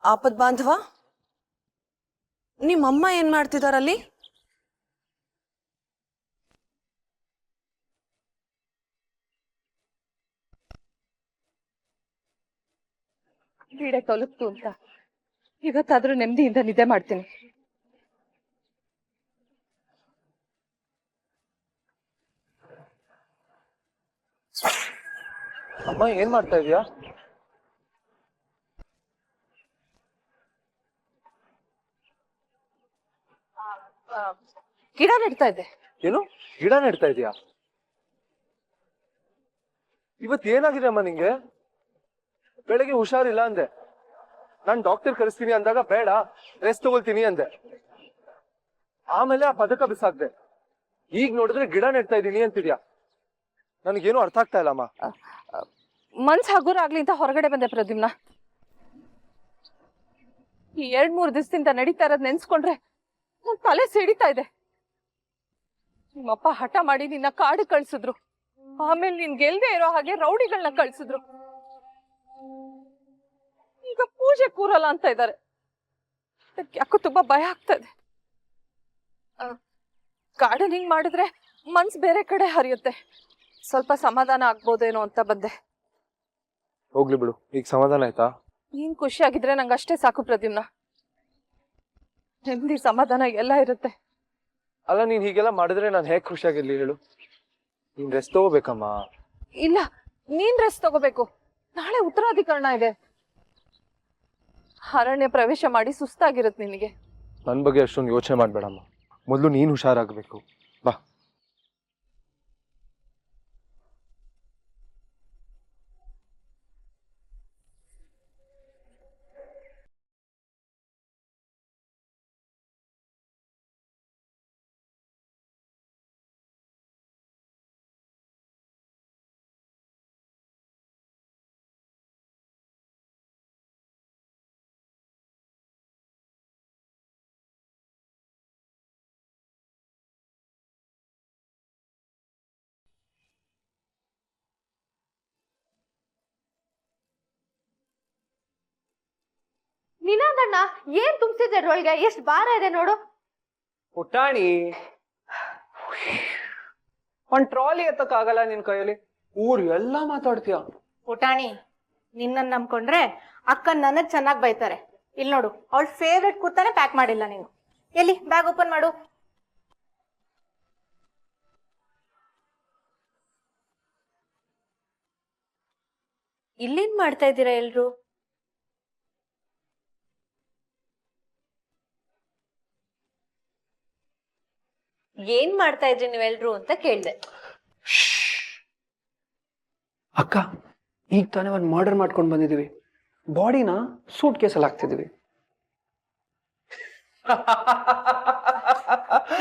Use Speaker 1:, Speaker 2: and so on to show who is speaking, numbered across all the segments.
Speaker 1: ಆಪದ್ ಬಾಂಧವ, ನಿಮ್ಮಮ್ಮ ಏನ್ ಮಾಡ್ತಿದಾರಲ್ಲಿ?
Speaker 2: ಬೀಡೆ ತೊಲಗ್ತು ಅಂತ ಇವತ್ತಾದ್ರೂ ನೆಮ್ಮದಿಯಿಂದ ನಿದ್ದೆ ಮಾಡ್ತೀನಿ.
Speaker 3: ಅಮ್ಮ ಏನ್ ಮಾಡ್ತಾ ಇದೀಯಾ?
Speaker 2: ಗಿಡ ನೆಡ್ತಾ ಇದ್ದೆ.
Speaker 3: ಏನು ಗಿಡ ನೆಡ್ತಾ ಇದೀಯಾ? ಇವತ್ ಏನಾಗಿದೆ ಅಮ್ಮ ನಿಂಗೆ? ಬೆಳಗ್ಗೆ ಹುಷಾರಿಲ್ಲ ಅಂದೆ, ನಾನ್ ಡಾಕ್ಟರ್ ಕರೆಸ್ತೀನಿ ಅಂದಾಗ ಬೇಡ ರೆಸ್ಟ್ ತಗೊಳ್ತೀನಿ ಅಂದೆ. ಆಮೇಲೆ ಆ ಪದಕ ಬಿಸಾಕ್ದೆ. ಈಗ ನೋಡಿದ್ರೆ ಗಿಡ ನೆಡ್ತಾ ಇದೀನಿ ಅಂತಿದ್ಯಾ. ನನಗೇನು ಅರ್ಥ ಆಗ್ತಾ ಇಲ್ಲ ಅಮ್ಮ.
Speaker 2: ಮನ್ಸ್ ಹಗುರ ಆಗ್ಲಿ ಅಂತ ಹೊರಗಡೆ ಬಂದೆ ಪ್ರದ್ಯುಮ್ನ. ಈ 2-3 ದಿವಸದಿಂದ ನಡೀತಾ ಇರೋದ್ ನೆನ್ಸ್ಕೊಂಡ್ರೆ ನನ್ ತಲೆ ಸಿಡಿತಾ ಇದೆ. ನಿಮ್ಮಪ್ಪ ಹಠ ಮಾಡಿ ನಿನ್ನ ಕಾಡು ಕಳ್ಸಿದ್ರು, ಆಮೇಲೆ ನಿನ್ ಗೆಲ್ದೆ ಇರೋ ಹಾಗೆ ರೌಡಿಗಳನ್ನ ಕಳ್ಸಿದ್ರು. ಈಗ ಪೂಜೆ ಕೂರಲ್ಲ ಅಂತ ಇದ್ದಾರೆ. ಯಾಕೋ ತುಂಬಾ ಭಯ ಆಗ್ತಾ ಇದೆ. ಗಾರ್ಡನಿಂಗ್ ಮಾಡಿದ್ರೆ ಮನ್ಸ್ ಬೇರೆ ಕಡೆ ಹರಿಯುತ್ತೆ, ಸ್ವಲ್ಪ ಸಮಾಧಾನ ಆಗ್ಬೋದೇನೋ ಅಂತ ಬಂದೆ.
Speaker 3: ಹೋಗ್ಲಿ ಬಿಡು, ಈಗ ಸಮಾಧಾನ ಆಯ್ತಾ?
Speaker 2: ನೀನ್ ಖುಷಿಯಾಗಿದ್ರೆ ನಂಗೆ ಅಷ್ಟೇ ಸಾಕು ಪ್ರದ್ಯುಮ್ನ. ನೆಮ್ಮದಿ ಸಮಾಧಾನ ಎಲ್ಲ ಇರುತ್ತೆ.
Speaker 3: ಅಲ್ಲ, ನೀನ್ ಹೀಗೆಲ್ಲ ಮಾಡಿದ್ರೆ ನಾನು ಹೇಗ್ ಖುಷಿಯಾಗಿರ್ಲಿ ಹೇಳು? ನೀನ್ ರೆಸ್ಟ್ ತಗೋಬೇಕಮ್ಮ.
Speaker 2: ಇಲ್ಲ, ನೀನ್ ರೆಸ್ಟ್ ತಗೋಬೇಕು. ನಾಳೆ ಉತ್ತರಾಧಿಕರಣ ಇದೆ. ಅರಣ್ಯ ಪ್ರವೇಶ ಮಾಡಿ ಸುಸ್ತಾಗಿರುತ್ತೆ ನಿನಗೆ.
Speaker 3: ನನ್ ಬಗ್ಗೆ ಅಷ್ಟೊಂದು ಯೋಚನೆ ಮಾಡ್ಬೇಡಮ್ಮ. ಮೊದಲು ನೀನ್ ಹುಷಾರಾಗ್ಬೇಕು. ಬಾ.
Speaker 4: ನಿನಾದಣ್ಣ ಏನ್ ತುಂಬಿಸಿದೆ ಅದ್ರೊಳಗೆ? ಎಷ್ಟು ಭಾರ ಇದೆ ನೋಡು.
Speaker 5: ಪುಟಾಣಿ, ಒಂದ್ ಟ್ರಾಲಿ ಎತ್ತಕ್ಕಾಗಲ್ಲ ನಿನ್ ಕೈಯಲ್ಲಿ, ಊರ್ ಎಲ್ಲ ಮಾತಾಡ್ತೀಯ.
Speaker 4: ಪುಟಾಣಿ, ನಿನ್ನನ್ ನಂಬ್ಕೊಂಡ್ರೆ ಅಕ್ಕ ನನಗ್ ಚೆನ್ನಾಗ್ ಬೈತಾರೆ. ಇಲ್ಲಿ ನೋಡು, ಅವಳ ಫೇವ್ರೆಟ್ ಕುರ್ತಾನೆ ಪ್ಯಾಕ್ ಮಾಡಿಲ್ಲ ನೀನು. ಎಲ್ಲಿ ಬ್ಯಾಗ್ ಓಪನ್ ಮಾಡು.
Speaker 6: ಇಲ್ಲೇನ್ ಮಾಡ್ತಾ ಇದ್ದೀರಾ ಎಲ್ರು? ಏನ್ ಮಾಡ್ತಾ ಇದ್ರಿ ನೀವೆಲ್ರು ಅಂತ ಕೇಳ್ದೆ.
Speaker 5: ಅಕ್ಕ, ಈಗ ತಾನೇ ಒಂದ್ ಮರ್ಡರ್ ಮಾಡ್ಕೊಂಡ್ ಬಂದಿದೀವಿ. ಬಾಡಿನ ಸೂಟ್ ಕೇಸಲ್ಲಿ ಹಾಕ್ತಿದೀವಿ.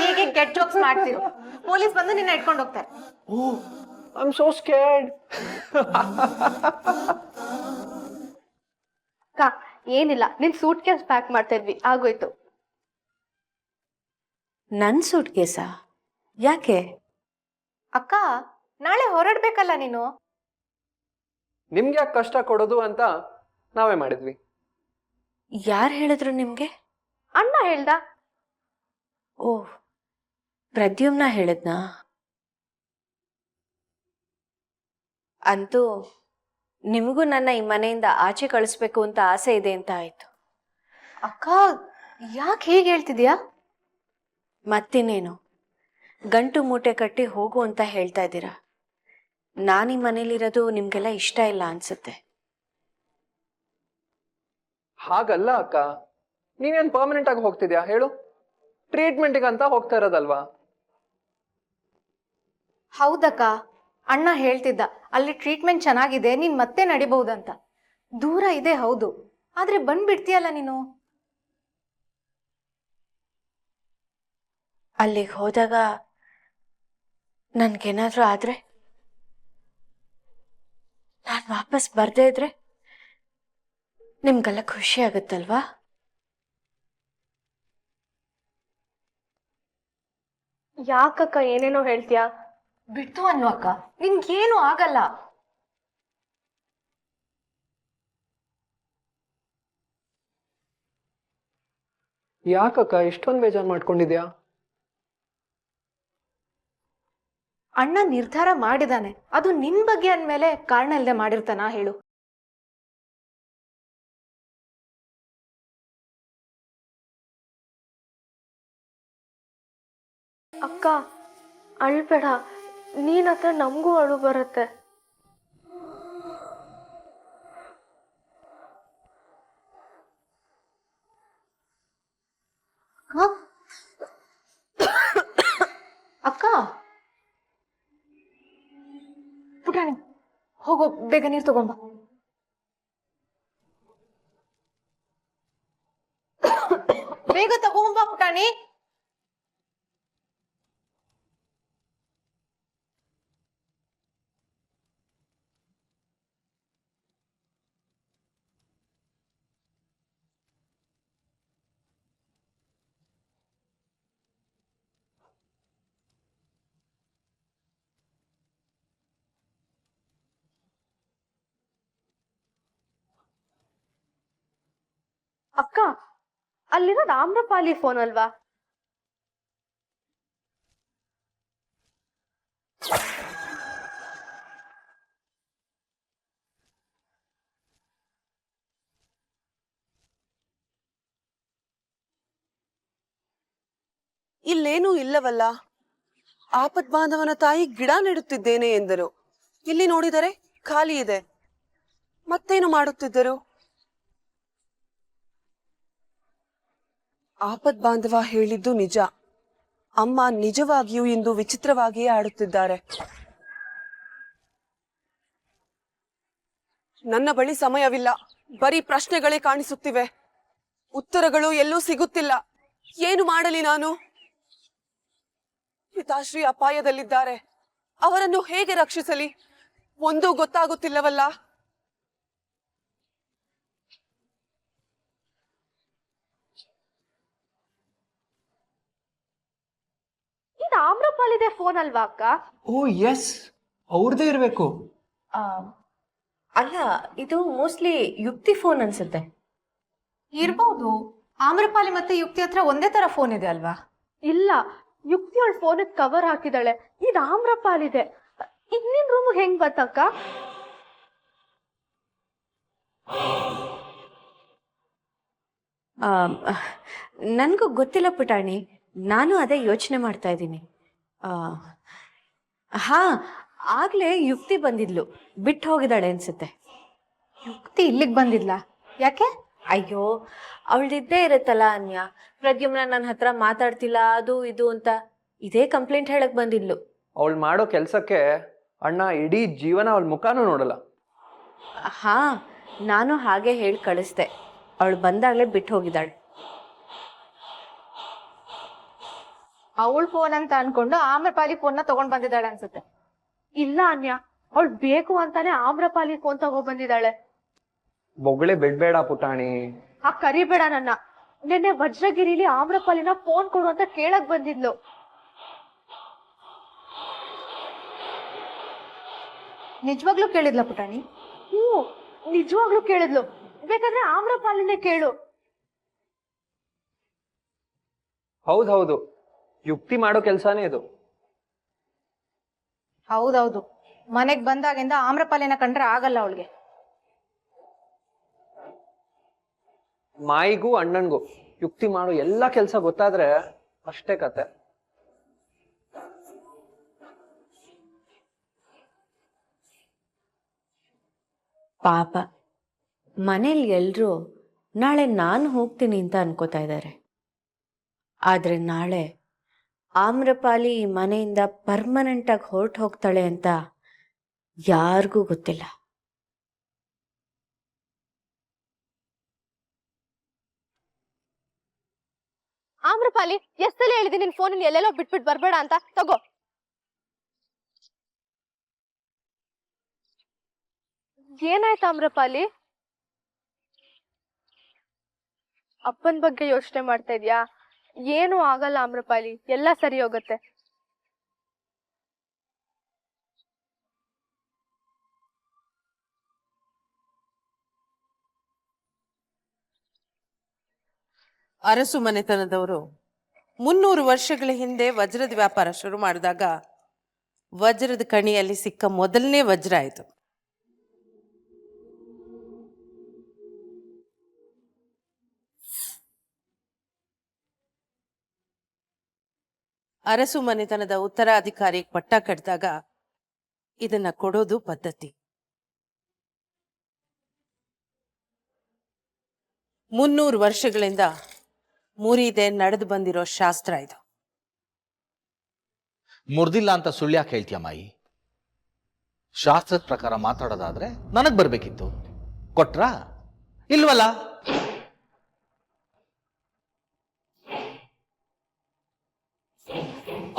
Speaker 4: ಹೀಗೆ ಗೆಟ್ ಜೋಕ್ಸ್ ಮಾಡ್ತಿರು, ಪೊಲೀಸ್ ಬಂದು ನಿನ್ನ ಇಟ್ಕೊಂಡು ಹೋಗ್ತಾರೆ.
Speaker 5: ಓ, ಐ ಆಮ್ ಸೋ ಸ್ಕೇರ್ಡ್.
Speaker 4: ಅಕ್ಕ ಏನಿಲ್ಲ, ನಿನ್ ಸೂಟ್ ಕೇಸ್ ಪ್ಯಾಕ್ ಮಾಡ್ತಾ ಇದ್ವಿ, ಆಗೋಯ್ತು.
Speaker 6: ನನ್ ಸೂಟ್ ಕೇಸಾ? ಯಾಕೆ?
Speaker 4: ಅಕ್ಕ ನಾಳೆ ಹೊರಡ್ಬೇಕಲ್ಲ ನೀನು.
Speaker 5: ನಿಮ್ಗೆ ಯಾಕೆ ಕಷ್ಟ ಕೊಡೋದು ಅಂತ ನಾವೇ ಮಾಡಿದ್ವಿ.
Speaker 6: ಯಾರು ಹೇಳಿದ್ರು ನಿಮ್ಗೆ?
Speaker 4: ಅಣ್ಣ ಹೇಳ್ದ.
Speaker 6: ಓ, ಪ್ರದ್ಯುಮ್ನ ಹೇಳಿದ್ನಾ? ಅಂತೂ ನಿಮಗೂ ನನ್ನ ಈ ಮನೆಯಿಂದ ಆಚೆ ಕಳಿಸ್ಬೇಕು ಅಂತ ಆಸೆ ಇದೆ ಅಂತ ಆಯ್ತು.
Speaker 4: ಅಕ್ಕ ಯಾಕೆ ಹೇಗೆ ಹೇಳ್ತಿದ್ಯಾ?
Speaker 6: ಮತ್ತಿನ್ನೇನು, ಗಂಟು ಮೂಟೆ ಕಟ್ಟಿ ಹೋಗು ಅಂತ ಹೇಳ್ತಾ ಇದ್ದೀರಾ. ನಾನು ಈ ಮನೇಲಿರೋದು ನಿಮ್ಗೆಲ್ಲ ಇಷ್ಟ ಇಲ್ಲ ಅನ್ಸುತ್ತೆ.
Speaker 5: ಹಾಗಲ್ಲ ಅಕ್ಕ, ನೀನೇನ್ ಪರ್ಮನೆಂಟ್ ಆಗಿ ಹೋಗ್ತಿದ್ಯಾ ಹೇಳು? ಟ್ರೀಟ್ಮೆಂಟ್ಗಂತ ಹೋಗ್ತಾ ಇರೋದಲ್ವಾ?
Speaker 4: ಹೌದಕ್ಕ, ಅಣ್ಣ ಹೇಳ್ತಿದ್ದ ಅಲ್ಲಿ ಟ್ರೀಟ್ಮೆಂಟ್ ಚೆನ್ನಾಗಿದೆ, ನೀನ್ ಮತ್ತೆ ನಡಿಬಹುದಂತ. ದೂರ ಇದೆ ಹೌದು, ಆದ್ರೆ ಬಂದ್ಬಿಡ್ತೀಯಲ್ಲ ನೀನು.
Speaker 6: ಅಲ್ಲಿಗೆ ಹೋದಾಗ ನನ್ಗೇನಾದ್ರೂ ಆದ್ರೆ, ನಾನು ವಾಪಸ್ ಬರ್ದೇ ಇದ್ರೆ ನಿಮ್ಗೆಲ್ಲ ಖುಷಿ ಆಗುತ್ತಲ್ವಾ?
Speaker 4: ಯಾಕಕ್ಕ ಏನೇನೋ ಹೇಳ್ತೀಯಾ? ಬಿಟ್ಟು ಅನ್ನು ಅಕ್ಕ, ನಿನ್ಗೇನು ಆಗಲ್ಲ.
Speaker 5: ಯಾಕಕ್ಕ ಇಷ್ಟೊಂದು ಬೇಜಾರು ಮಾಡ್ಕೊಂಡಿದ್ಯಾ?
Speaker 4: ಅಣ್ಣ ನಿರ್ಧಾರ ಮಾಡಿದಾನೆ, ಅದು ನಿನ್ ಬಗ್ಗೆ ಅಂದ್ಮೇಲೆ ಕಾರಣ ಇಲ್ಲದೆ ಮಾಡಿರ್ತಾನ ಹೇಳು?
Speaker 7: ಅಕ್ಕ ಅಳ್ಬೇಡ, ನೀನ್ ಹತ್ರ ನಮಗೂ ಅಳು ಬರುತ್ತೆ.
Speaker 4: ಅಕ್ಕ ಪುಟಾಣಿ, ಹೋಗೋ, ಬೇಗ ನೀರು ತಗೊಂಬ. ಬೇಗ ತಗೊಂಬ ಪುಟಾಣಿ.
Speaker 7: ಅಕ್ಕ, ಅಲ್ಲಿರೋದು ಆಮ್ರಪಾಲಿ ಫೋನ್ ಅಲ್ವಾ?
Speaker 1: ಇಲ್ಲೇನೂ ಇಲ್ಲವಲ್ಲ. ಆಪತ್ ಬಾಂಧವನ ತಾಯಿ ಗಿಡ ನೆಡುತ್ತಿದ್ದೇನೆ ಎಂದರು. ಇಲ್ಲಿ ನೋಡಿದರೆ ಖಾಲಿ ಇದೆ. ಮತ್ತೇನು ಮಾಡುತ್ತಿದ್ದರು? ಆಪತ್ ಬಾಂಧವ ಹೇಳಿದ್ದು ನಿಜ. ಅಮ್ಮ ನಿಜವಾಗಿಯೂ ಇಂದು ವಿಚಿತ್ರವಾಗಿಯೇ ಆಡುತ್ತಿದ್ದಾರೆ. ನನ್ನ ಬಳಿ ಸಮಯವಿಲ್ಲ. ಬರೀ ಪ್ರಶ್ನೆಗಳೇ ಕಾಣಿಸುತ್ತಿವೆ. ಉತ್ತರಗಳು ಎಲ್ಲೂ ಸಿಗುತ್ತಿಲ್ಲ. ಏನು ಮಾಡಲಿ ನಾನು? ಪಿತಾಶ್ರೀ ಅಪಾಯದಲ್ಲಿದ್ದಾರೆ. ಅವರನ್ನು ಹೇಗೆ ರಕ್ಷಿಸಲಿ? ಒಂದೂ ಗೊತ್ತಾಗುತ್ತಿಲ್ಲವಲ್ಲ.
Speaker 7: ಇದು ಆಮ್ರಪಾಲಿದೆ ಫೋನ್ ಅಲ್ವಾ ಅಕ್ಕ?
Speaker 5: ಓ ಎಸ್, ಅವ್ರದ್ದೇ ಇರಬೇಕು.
Speaker 6: ಅಲ್ಲ, ಇದು ಮೋಸ್ಟ್ಲಿ ಯುಕ್ತಿ ಫೋನ್ ಅನ್ಸುತ್ತೆ.
Speaker 4: ಇರ್ಬೋದು. ಆಮ್ರಪಾಲಿ ಮತ್ತೆ ಯುಕ್ತಿ ಹತ್ರ ಒಂದೇ ತರ ಫೋನ್ ಇದೆ ಅಲ್ವಾ?
Speaker 7: ಇಲ್ಲ, ಯುಕ್ತಿ ಅವಳ ಫೋನ್ ಕವರ್ ಹಾಕಿದಾಳೆ. ಇದು ಆಮ್ರಪಾಲಿದೆ. ಈಗ ನಿನ್ ರೂಮ್ ಹೆಂಗ್ ಬತ್ತಕ್ಕ?
Speaker 6: ನನಗೂ ಗೊತ್ತಿಲ್ಲ ಪುಟಾಣಿ, ನಾನು ಅದೇ ಯೋಚನೆ ಮಾಡ್ತಾ ಇದ್ದೀನಿ. ಹಾ, ಆಗ್ಲೇ ಯುಕ್ತಿ ಬಂದಿದ್ಲು, ಬಿಟ್ಟು ಹೋಗಿದ್ದಾಳೆ ಅನ್ಸುತ್ತೆ.
Speaker 4: ಯುಕ್ತಿ ಇಲ್ಲಿಗೆ ಬಂದಿದ್ಲ? ಯಾಕೆ?
Speaker 6: ಅಯ್ಯೋ, ಅವಳದಿದ್ದೇ ಇರುತ್ತಲ್ಲ ಅನ್ಯ. ಪ್ರದ್ಯುಮ್ನ ನನ್ನ ಹತ್ರ ಮಾತಾಡ್ತಿಲ್ಲ, ಅದು ಇದು ಅಂತ ಇದೇ ಕಂಪ್ಲೇಂಟ್ ಹೇಳಕ್ ಬಂದಿದ್ಲು.
Speaker 5: ಅವಳು ಮಾಡೋ ಕೆಲಸಕ್ಕೆ ಅಣ್ಣ ಇಡೀ ಜೀವನ ಅವಳ ಮುಖಾನೂ ನೋಡಲ್ಲ.
Speaker 6: ಹಾ, ನಾನು ಹಾಗೆ ಹೇಳಿ ಕಳಿಸ್ದೆ. ಅವಳು ಬಂದಾಗಲೇ ಬಿಟ್ಟು ಹೋಗಿದ್ದಾಳೆ.
Speaker 4: ಅವಳ ಫೋನ್ ಅಂತ ಅನ್ಕೊಂಡು ಆಮ್ರಪಾಲಿ ಫೋನ್ನ ತಗೊಂಡ್ ಬಂದಿದ್ದಾಳೆ ಅನ್ಸುತ್ತೆ.
Speaker 7: ಇಲ್ಲ ಅನ್ಯ, ಅವಳು ಬೇಕು ಅಂತಾನೆ ಆಮ್ರಪಾಲಿ ಫೋನ್ ತಗೋ ಬಂದಿದ್ದಾಳೆ.
Speaker 5: ಬೊಗಳೆ ಬಿಡ್ಬೇಡ ಪುಟಾಣಿ.
Speaker 7: ಆ ಕರಿಬೇಡ ನನ್ನ. ನಿನ್ನೆ ವಜ್ರಗಿರಿಲಿ ಆಮ್ರಪಾಲಿನ ಫೋನ್ ಕೊಡು ಅಂತ ಕೇಳಕ್ ಬಂದಿದ್ಲು.
Speaker 4: ನಿಜವಾಗ್ಲೂ ಕೇಳಿದ್ಲ ಪುಟಾಣಿ?
Speaker 7: ನಿಜವಾಗ್ಲೂ ಕೇಳಿದ್ಲು. ಬೇಕಾದ್ರೆ ಆಮ್ರಪಾಲಿನೇ ಕೇಳು.
Speaker 5: ಹೌದೌದು, ಯುಕ್ತಿ ಮಾಡೋ ಕೆಲಸನೇ ಇದು.
Speaker 4: ಹೌದೌದು, ಮನೆಗ್ ಬಂದಾಗಿಂದ ಆಮ್ರಪಾಲಿನ ಕಂಡ್ರೆ ಆಗಲ್ಲ ಅವಳಿಗೆ.
Speaker 5: ಮಾಯಿಗೂ ಅಣ್ಣನ್ಗೂ ಯುಕ್ತಿ ಮಾಡೋ ಎಲ್ಲ ಕೆಲಸ ಗೊತ್ತಾದ್ರೆ ಅಷ್ಟೇ ಕತೆ.
Speaker 6: ಪಾಪ, ಮನೇಲಿ ಎಲ್ರೂ ನಾಳೆ ನಾನು ಹೋಗ್ತೀನಿ ಅಂತ ಅನ್ಕೋತಾ ಇದ್ದಾರೆ. ಆದ್ರೆ ನಾಳೆ ಆಮ್ರಪಾಲಿ ಈ ಮನೆಯಿಂದ ಪರ್ಮನೆಂಟಾಗಿ ಹೊರಟು ಹೋಗ್ತಾಳೆ ಅಂತ ಯಾರಿಗೂ ಗೊತ್ತಿಲ್ಲ.
Speaker 7: ಆಮ್ರಪಾಲಿ, ಎಷ್ಟೆಲ್ಲ ಹೇಳಿದೀನಿ ನಿನ್ ಫೋನಲ್ಲಿ ಎಲ್ಲೆಲ್ಲೋ ಬಿಟ್ಬಿಟ್ಟು ಬರ್ಬೇಡ ಅಂತ. ತಗೋ. ಏನಾಯ್ತು ಆಮ್ರಪಾಲಿ? ಅಪ್ಪನ ಬಗ್ಗೆ ಯೋಚನೆ ಮಾಡ್ತಾ ಇದ್ಯಾ? ಏನು ಆಗಲ್ಲ ಆಮ್ರಪಾಲಿ, ಎಲ್ಲ ಸರಿ ಹೋಗುತ್ತೆ.
Speaker 8: ಅರಸು ಮನೆತನದವರು 300 ವರ್ಷಗಳ ಹಿಂದೆ ವಜ್ರದ ವ್ಯಾಪಾರ ಶುರು ಮಾಡಿದಾಗ ವಜ್ರದ ಕಣಿಯಲ್ಲಿ ಸಿಕ್ಕ ಮೊದಲನೇ ವಜ್ರ ಆಯಿತು. ಅರಸು ಮನೆತನದ ಉತ್ತರಾಧಿಕಾರಿ ಪಟ್ಟ ಕಟ್ಟಿದಾಗ ಇದನ್ನ ಕೊಡೋದು ಪದ್ಧತಿ. 300 ವರ್ಷಗಳಿಂದ ಮುರಿದೆ ನಡೆದು ಬಂದಿರೋ ಶಾಸ್ತ್ರ ಇದು.
Speaker 9: ಮುರ್ದಿಲ್ಲ ಅಂತ ಸುಳ್ಳ್ಯಾಕೆ ಹೇಳ್ತೀಯ ಮಾಯಿ? ಶಾಸ್ತ್ರದ ಪ್ರಕಾರ ಮಾತಾಡೋದಾದ್ರೆ ನನಗ್ ಬರ್ಬೇಕಿತ್ತು, ಕೊಟ್ರಾ? ಇಲ್ವಲ್ಲ.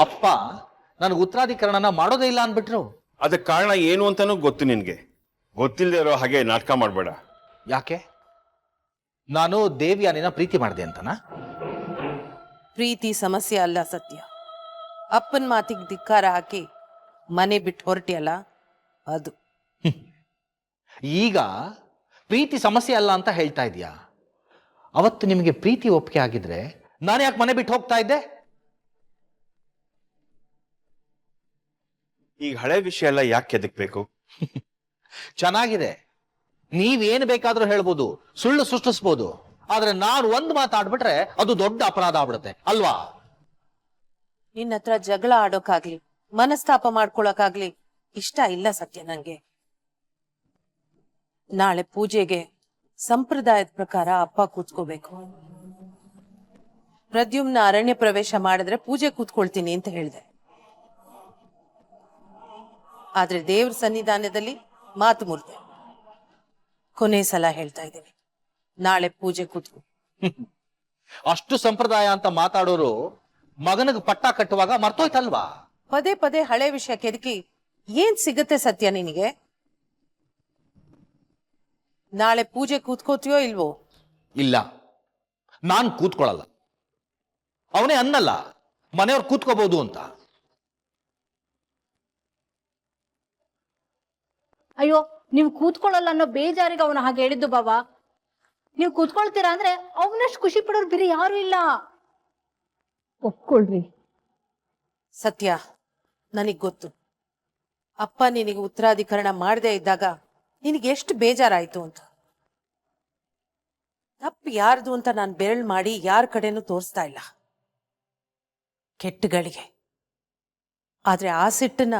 Speaker 9: ಅಪ್ಪ ನನಗೆ ಉತ್ತರಾಧಿಕರಣನ ಮಾಡೋದೇ ಇಲ್ಲ ಅನ್ಬಿಟ್ರು.
Speaker 10: ಅದಕ್ಕೆ ಕಾರಣ ಏನು ಅಂತಾನೂ ಗೊತ್ತು ನಿನ್ಗೆ. ಗೊತ್ತಿಲ್ಲದೆ ಇರೋ ಹಾಗೆ ನಾಟಕ ಮಾಡಬೇಡ.
Speaker 9: ಯಾಕೆ? ನಾನು ದೇವಿಯಾನಿನ ಪ್ರೀತಿ ಮಾಡಿದೆ ಅಂತನಾ?
Speaker 8: ಪ್ರೀತಿ ಸಮಸ್ಯೆ ಅಲ್ಲ ಸತ್ಯ. ಅಪ್ಪನ ಮಾತಿಗೆ ಧಿಕ್ಕಾರ ಹಾಕಿ ಮನೆ ಬಿಟ್ಟು ಹೊರಟಿಯಲ್ಲ ಅದು.
Speaker 9: ಈಗ ಪ್ರೀತಿ ಸಮಸ್ಯೆ ಅಲ್ಲ ಅಂತ ಹೇಳ್ತಾ ಇದೀಯಾ? ಅವತ್ತು ನಿಮಗೆ ಪ್ರೀತಿ ಒಪ್ಪಿಗೆ ಆಗಿದ್ರೆ ನಾನು ಯಾಕೆ ಮನೆ ಬಿಟ್ಟು ಹೋಗ್ತಾ ಇದ್ದೆ?
Speaker 10: ಈಗ ಹಳೆ ವಿಷಯ ಎಲ್ಲ ಯಾಕೆ ಎದಕ್ಬೇಕು?
Speaker 9: ಚೆನ್ನಾಗಿದೆ, ನೀವೇನು ಬೇಕಾದ್ರೂ ಹೇಳ್ಬೋದು, ಸುಳ್ಳು ಸೃಷ್ಟಿಸ್ಬೋದು. ಆದ್ರೆ ನಾನು ಒಂದು ಮಾತಾಡ್ಬಿಟ್ರೆ ಅದು ದೊಡ್ಡ ಅಪರಾಧ ಆಗ್ಬಿಡುತ್ತೆ ಅಲ್ವಾ?
Speaker 8: ನಿನ್ನ ಹತ್ರ ಜಗಳ ಆಡೋಕಾಗ್ಲಿ ಮನಸ್ತಾಪ ಮಾಡ್ಕೊಳಕಾಗ್ಲಿ ಇಷ್ಟ ಇಲ್ಲ ಸತ್ಯ ನಂಗೆ. ನಾಳೆ ಪೂಜೆಗೆ ಸಂಪ್ರದಾಯದ ಪ್ರಕಾರ ಅಪ್ಪ ಕೂತ್ಕೋಬೇಕು. ಪ್ರದ್ಯುಮ್ನ ಅರಣ್ಯ ಪ್ರವೇಶ ಮಾಡಿದ್ರೆ ಪೂಜೆ ಕೂತ್ಕೊಳ್ತೀನಿ ಅಂತ ಹೇಳಿದೆ. ಆದ್ರೆ ದೇವ್ರ ಸನ್ನಿಧಾನದಲ್ಲಿ ಮಾತು ಮುರಿದೆ. ಕೊನೆ ಸಲ ಹೇಳ್ತಾ ಇದ್ದೀನಿ, ನಾಳೆ ಪೂಜೆ ಕೂತ್ಕೊ.
Speaker 9: ಅಷ್ಟು ಸಂಪ್ರದಾಯ ಅಂತ ಮಾತಾಡೋರು ಮಗನಿಗೆ ಪಟ್ಟ ಕಟ್ಟುವಾಗ ಮರ್ತೋಯ್ತಲ್ವಾ?
Speaker 8: ಪದೇ ಪದೇ ಹಳೆ ವಿಷಯ ಕೆದಕಿ ಏನ್ ಸಿಗತ್ತೆ ಸತ್ಯ ನಿನಗೆ? ನಾಳೆ ಪೂಜೆ ಕೂತ್ಕೋತೀಯೋ ಇಲ್ವೋ?
Speaker 9: ಇಲ್ಲ, ನಾನ್ ಕೂತ್ಕೊಳ್ಳಲ್ಲ. ಅವನೇ ಅನ್ನಲ್ಲ ಮನೆಯವ್ರು ಕೂತ್ಕೋಬಹುದು ಅಂತ.
Speaker 7: ಅಯ್ಯೋ, ನೀವು ಕೂತ್ಕೊಳ್ಳಲ್ಲ ಅನ್ನೋ ಬೇಜಾರಿಗೆ ಅವನು ಹಾಗೆ ಹೇಳಿದ್ದು ಬಾಬಾ. ನೀವು ಕೂತ್ಕೊಳ್ತೀರಾ ಅಂದ್ರೆ ಅವನಷ್ಟು ಖುಷಿ ಪಡೋರು ಬೇರೆ ಯಾರು ಇಲ್ಲ. ಒಪ್ಕೊಳ್ರಿ.
Speaker 8: ಸತ್ಯ, ನನಗ್ ಗೊತ್ತು ಅಪ್ಪ ನಿನಗೆ ಉತ್ತರಾಧಿಕರಣ ಮಾಡದೇ ಇದ್ದಾಗ ನಿನಗೆ ಎಷ್ಟು ಬೇಜಾರಾಯ್ತು ಅಂತ. ತಪ್ಪು ಯಾರ್ದು ಅಂತ ನಾನು ಬೆರಳು ಮಾಡಿ ಯಾರ ಕಡೆನೂ ತೋರಿಸ್ತಾ ಇಲ್ಲ, ಕೆಟ್ಟಗಳಿಗೆ. ಆದ್ರೆ ಆ ಸಿಟ್ಟನ್ನ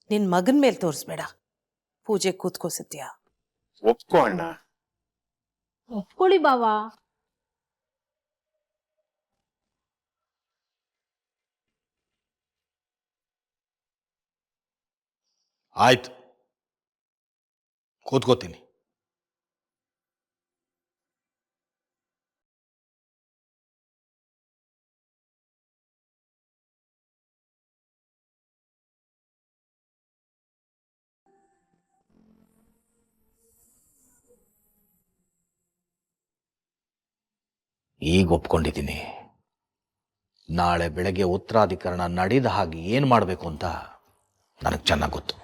Speaker 8: ನಿನ್ ಮಗನ್ ಮೇಲೆ ತೋರಿಸ್ಬೇಡ. ಪೂಜೆ ಕೂತ್ಕೋ ಸತ್ಯ.
Speaker 10: ಒಪ್ಕೋ ಅಣ್ಣ.
Speaker 7: ಒಪ್ಕೊಳ್ಳಿ ಬಾವಾ.
Speaker 9: ಆಯ್ತು, ಕೂತ್ಕೋತೀನಿ. ಈಗ ಒಪ್ಕೊಂಡಿದ್ದೀನಿ. ನಾಳೆ ಬೆಳಗ್ಗೆ ಉತ್ತರಾಧಿಕರಣ ನಡೆದ ಹಾಗೆ ಏನು ಮಾಡಬೇಕು ಅಂತ ನನಗೆ ಚೆನ್ನಾಗಿ ಗೊತ್ತು.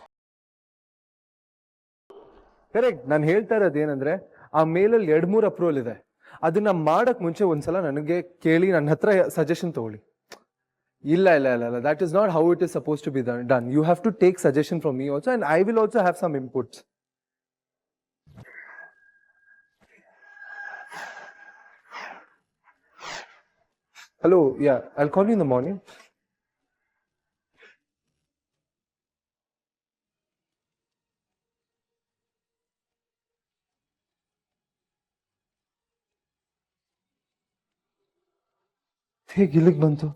Speaker 3: ಕರೆಕ್ಟ್. ನಾನು ಹೇಳ್ತಾ ಇರೋದು ಏನಂದ್ರೆ, ಆ ಮೇಲಲ್ಲಿ 2-3 ಅಪ್ರೂವಲ್ ಇದೆ. ಅದನ್ನ ಮಾಡಕ್ ಮುಂಚೆ ಒಂದ್ಸಲ ನನಗೆ ಕೇಳಿ ನನ್ನ ಹತ್ರ ಸಜೆಷನ್ ತಗೊಳ್ಳಿ. ಇಲ್ಲ ಇಲ್ಲ ಇಲ್ಲ ಇಲ್ಲ, that is not how it is suppose to be done. You have to take suggestion from me also, and I will also have some inputs. Hello, yeah, I'll call you in the morning. ಹೇಗೆ ಇಲ್ಲಿಗೆ ಬಂತು?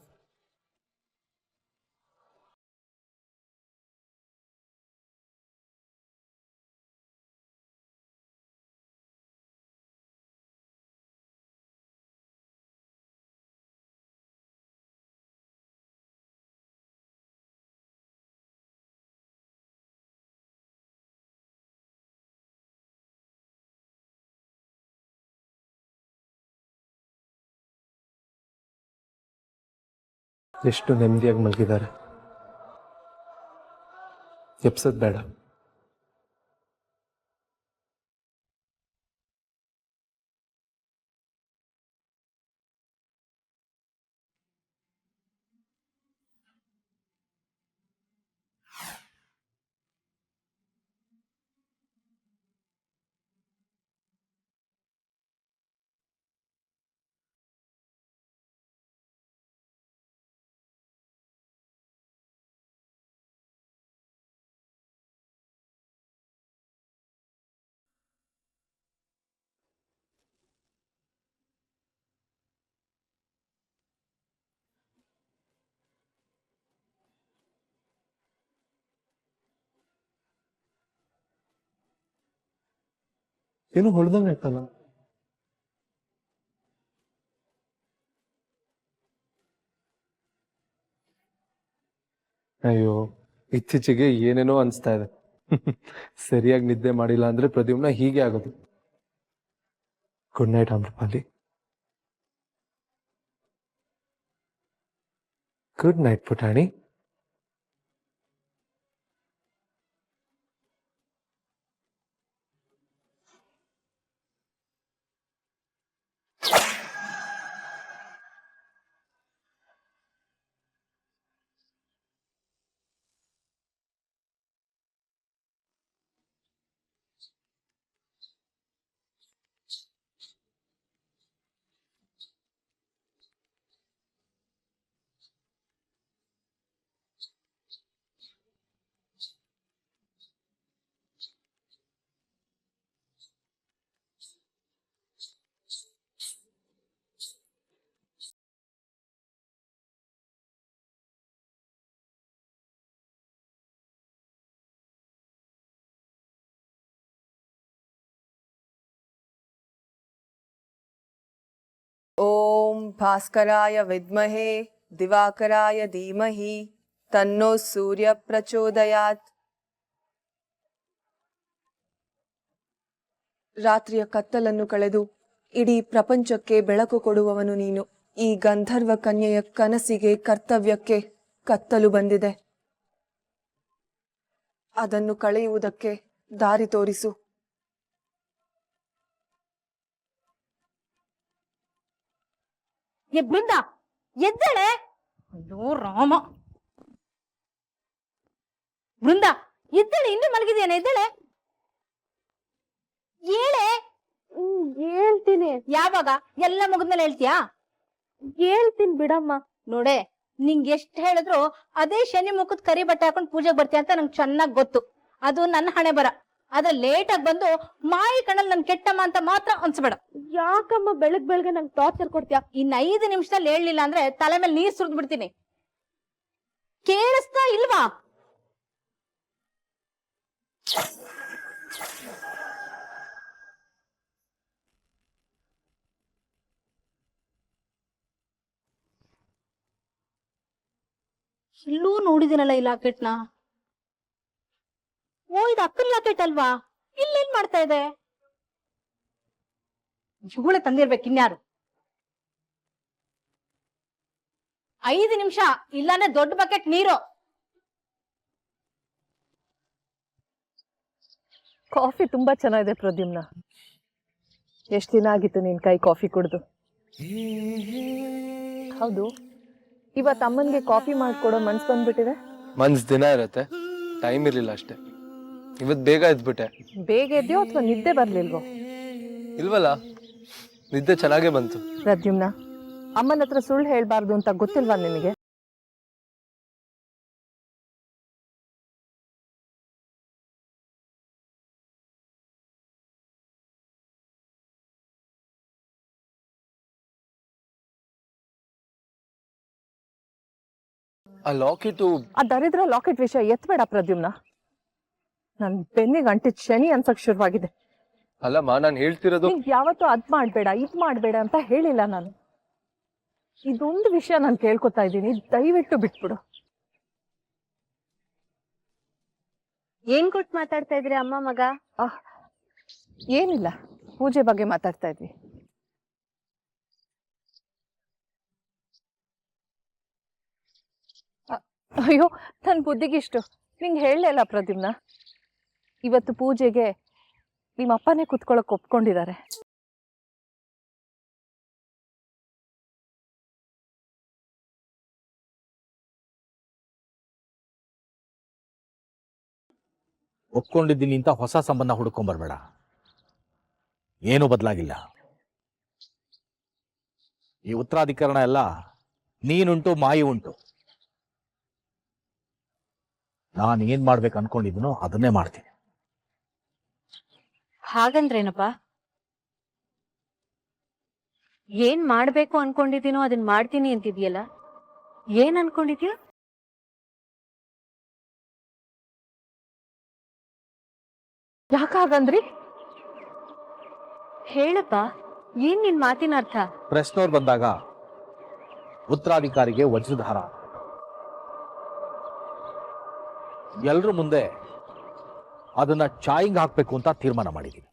Speaker 3: ಎಷ್ಟು ನೆಮ್ಮದಿಯಾಗಿ ಮಲಗಿದ್ದಾರೆ. ಎಪ್ಸದ್ ಬೇಡ. ಏನು ಹೊಡೆದಂಗೆ ಆಯ್ತಲ್ಲ. ಅಯ್ಯೋ, ಇತ್ತೀಚೆಗೆ ಏನೇನೋ ಅನ್ಸ್ತಾ ಇದೆ. ಸರಿಯಾಗಿ ನಿದ್ದೆ ಮಾಡಿಲ್ಲ ಅಂದ್ರೆ ಪ್ರದ್ಯುಮ್ನ ಹೀಗೆ ಆಗೋದು. Good night Amrapali. Good night ಪುಟಾಣಿ.
Speaker 1: ಓಂ ಭಾಸ್ಕರಾಯ ವಿದ್ಮಹೇ ದಿವಾಕರಾಯ ಧೀಮಹಿ ತನ್ನೋ ಸೂರ್ಯ ಪ್ರಚೋದಯಾತ್. ರಾತ್ರಿಯ ಕತ್ತಲನ್ನು ಕಳೆದು ಇಡೀ ಪ್ರಪಂಚಕ್ಕೆ ಬೆಳಕು ಕೊಡುವವನು ನೀನು. ಈ ಗಂಧರ್ವ ಕನ್ಯೆಯ ಕನಸಿಗೆ, ಕರ್ತವ್ಯಕ್ಕೆ ಕತ್ತಲು ಬಂದಿದೆ. ಅದನ್ನು ಕಳೆಯುವುದಕ್ಕೆ ದಾರಿ ತೋರಿಸು.
Speaker 7: ಬೃಂದ ಎದ್ದೇಳೆ. ಅಯ್ಯೋ ರಾಮ. ಬೃಂದ ಎದ್ದೇಳೆ, ಇನ್ನೂ ಮಲಗಿದೇನೆ, ಎದ್ದೇಳೆ. ಹೇಳೆ. ಹೇಳ್ತೀನಿ. ಯಾವಾಗ? ಎಲ್ಲ ಮುಗಿದ್ಮೇಲೆ ಹೇಳ್ತೀಯಾ? ಹೇಳ್ತೀನಿ ಬಿಡಮ್ಮ. ನೋಡೆ, ನಿಂಗೆ ಎಷ್ಟ್ ಹೇಳಿದ್ರು ಅದೇ ಶನಿ ಮುಖದ ಕರಿ ಬಟ್ಟೆ ಹಾಕೊಂಡು ಪೂಜೆಗೆ ಬರ್ತೀಯ ಅಂತ ನಂಗೆ ಚೆನ್ನಾಗ್ ಗೊತ್ತು. ಅದು ನನ್ನ ಹಣೆ ಬರ. ಆದ್ರೆ ಲೇಟ್ ಆಗಿ ಬಂದು ಮಾಯಿ ಕಣ್ಣಲ್ಲಿ ನನ್ ಕೆಟ್ಟಮ್ಮ ಅಂತ ಮಾತ್ರ ಅನ್ಸ್ಬೇಡ. ಯಾಕಮ್ಮ ಬೆಳಗ್ಗೆ ನಂಗೆ ಟಾರ್ಚರ್ ಕೊಡ್ತೀಯ? ಇನ್ 5 ನಿಮಿಷದಲ್ಲಿ ಹೇಳಲಿಲ್ಲ ಅಂದ್ರೆ ತಲೆ ಮೇಲೆ ನೀರ್ ಸುರಿದ್ ಬಿಡ್ತೀನಿ. ಕೇಳಿಸ್ತಾ ಇಲ್ವಾ? ಇಲ್ಲೂ ನೋಡಿದಿನಲ್ಲ ಈ ಲಾಕೆಟ್ನ. ಓ, ಇದು ಅಕ್ಕನ ಲಾಕೆಟ್ ಅಲ್ವಾ? ಇಲ್ಲೇನ್ ಮಾಡ್ತಾ ಇದೆ? ಜುಗುಳೆ ತಂದಿರ್ಬೇಕು ಇನ್ಯಾರು. 5 ನಿಮಿಷ ಇಲ್ಲಾಂದ್ರೆ ದೊಡ್ಡ ಬಕೆಟ್ ನೀರು.
Speaker 2: ಕಾಫಿ ತುಂಬಾ ಚೆನ್ನಾಗಿದೆ ಪ್ರದ್ಯುಮ್ನ. ಎಷ್ಟು ದಿನ ಆಗಿತ್ತು ನಿನ್ ಕೈ ಕಾಫಿ ಕುಡ್ದು. ಹೌದು, ಇವತ್ತು ಅಮ್ಮನ್ಗೆ ಕಾಫಿ ಮಾಡ್ಕೊಡೋ ಮನ್ಸ್ ಬಂದ್ಬಿಟ್ಟಿದೆ.
Speaker 3: ಮನ್ಸ್ ದಿನ ಇರತ್ತೆ, ಟೈಮ್ ಇರ್ಲಿಲ್ಲ ಅಷ್ಟೇ. ಇವತ್ ಬೇಗ ಎದ್ಬಿಟ್ಟೆ.
Speaker 2: ಬೇಗ ಎದ್ಯೋ ಅಥವಾ ನಿದ್ದೆ ಬರ್ಲಿಲ್ವೋ?
Speaker 3: ಇಲ್ವಲ್ಲ, ನಿದ್ದೆ ಚೆನ್ನಾಗೇ ಬಂತು.
Speaker 2: ಪ್ರದ್ಯುಮ್ನ, ಅಮ್ಮನ ಹತ್ರ ಸುಳ್ಳು ಹೇಳ್ಬಾರ್ದು ಅಂತ ಗೊತ್ತಿಲ್ವಾ ನಿನಗೆ?
Speaker 3: ಆ ಲಾಕೆಟು,
Speaker 2: ಆ ದರಿದ್ರ ಲಾಕೆಟ್ ವಿಷಯ ಎತ್ಬೇಡ ಪ್ರದ್ಯುಮ್ನ. ನನ್ ಬೆನ್ನಿಗೆ ಅಂಟಿದ್ ಶನಿ ಅನ್ಸಕ್ ಶುರುವಾಗಿದೆ.
Speaker 3: ಅಲ್ಲಮ್ಮ, ನಾನು ಹೇಳ್ತಿರೋದು.
Speaker 2: ನಿಂಗೆ ಯಾವತ್ತೂ ಅದ್ ಮಾಡ್ಬೇಡ ಇದ್ ಮಾಡ್ಬೇಡ ಅಂತ ಹೇಳಿಲ್ಲ ನಾನು. ಇದೊಂದು ವಿಷಯ ನಾನು ಕೇಳ್ಕೊತಾ ಇದ್ದೀನಿ, ದಯವಿಟ್ಟು ಬಿಟ್ಬಿಡು.
Speaker 6: ಏನ್ ಕೊಟ್ಟು ಮಾತಾಡ್ತಾ ಇದ್ರಿ ಅಮ್ಮ ಮಗ?
Speaker 2: ಏನಿಲ್ಲ, ಪೂಜೆ ಬಗ್ಗೆ ಮಾತಾಡ್ತಾ ಇದ್ವಿ. ಅಯ್ಯೋ, ನನ್ ಬುದ್ಧಿಗಿಷ್ಟು ನಿಂಗೆ ಹೇಳಲೇ ಇಲ್ಲ ಪ್ರದ್ಯುಮ್ನ. ಇವತ್ತು ಪೂಜೆಗೆ ನಿಮ್ಮ ಅಪ್ಪನೇ ಕುತ್ಕೊಳಕ್ ಒಪ್ಕೊಂಡಿದ್ದಾರೆ.
Speaker 9: ಒಪ್ಕೊಂಡಿದ್ದೀನಿ ಅಂತ ಹೊಸ ಸಂಬಂಧ ಹುಡ್ಕೊಂಬರ್ಬೇಡ. ಏನೂ ಬದಲಾಗಿಲ್ಲ. ಈ ಉತ್ತರಾಧಿಕರಣ ಎಲ್ಲ ನೀನುಂಟು ಮಾಯಿ ಉಂಟು. ನಾನು ಏನ್ ಮಾಡ್ಬೇಕು ಅನ್ಕೊಂಡಿದ್ದೀನೋ ಅದನ್ನೇ ಮಾಡ್ತೀನಿ.
Speaker 6: ಹಾಗಂದ್ರೇನಪ್ಪ? ಏನ್ ಮಾಡ್ಬೇಕು ಅನ್ಕೊಂಡಿದ್ದೀನೋ ಅದನ್ನ ಮಾಡ್ತೀನಿ ಅಂತಿದ್ಯಲ್ಲ, ಏನ್ ಅನ್ಕೊಂಡಿದ್ಯಾ?
Speaker 2: ಯಾಕಾಗಂದ್ರಿ?
Speaker 7: ಹೇಳಪ್ಪ ಏನ್ ನಿನ್ ಮಾತಿನ ಅರ್ಥ?
Speaker 9: ಪ್ರೆಸ್ನವ್ರು ಬಂದಾಗ ಉತ್ತರಾಧಿಕಾರಿಗೆ ವಜ್ರದ ಹಾರ ಎಲ್ರ ಮುಂದೆ ಅದನ್ನ ಚಾಯಿಂಗ್ ಹಾಕ್ಬೇಕು ಅಂತ ತೀರ್ಮಾನ ಮಾಡಿದ್ದೀನಿ.